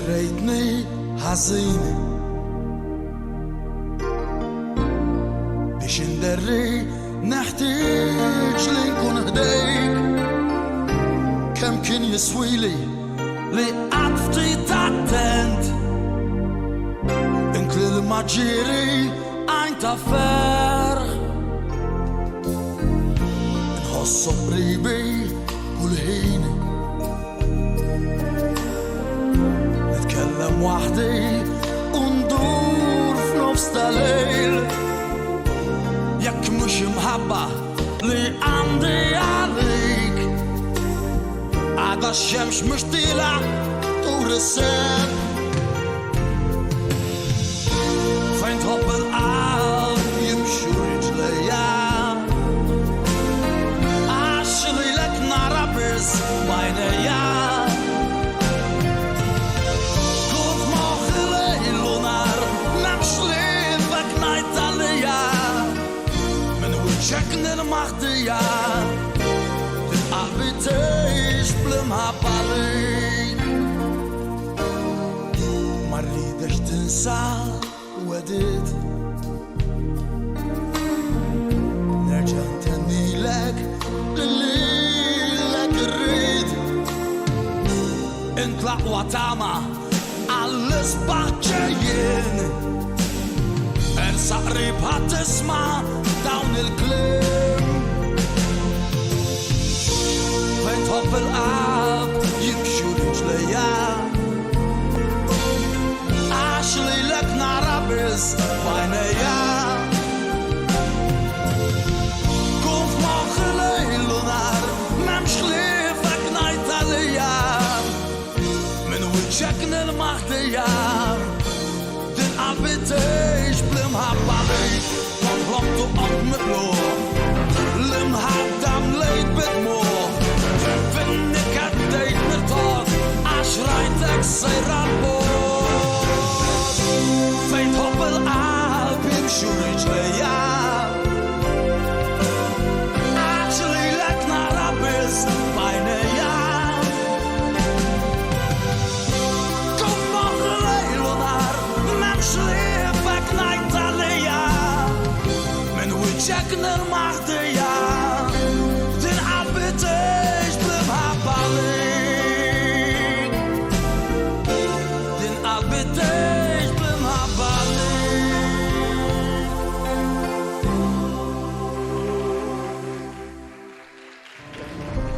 ريتني حزينة باش ندري نحتاج لنكون هديك كم كان يسويلي لعطفتي تعتنت in كل ما تجيري ein تفر نحص قريبي كل حين نتكلم وحدي وندور في نفس الليل ياك مش محبة اللي عندي عليك عاد الشمس مش طلع طول السن فين تحب القلب يمشي رجليا عشري لك نار بس بعينيا كنت مخي ليل ونار نمشي لك نايت عليا من وجهك المغطية قلبي تشبل محباليك ما ريدش تنسى وديت نرجع نتني لك اللي لك الريد انطلع وطعمة على الصباح جايين ارسى قريب هتسمع داون الكلام فين تحب القلب يمشي رجليا عشلي لك نار بس بعينيا كنت مخي ليل ونهار نمشي ليفك نايت عليا من وجهك المغطية دين قلبي تشبل محباليك طلبت وقت مقلوب لمهدم ليت بدموع فينك هديت مرتاح عشريتك سيران بوت فين تحب القلب يمشي رجليا عشري لك نار بس بعينيا كنت مخي ليل ونهار نمشي ليفك نايت عليا من وجهك المغطية دين قلبي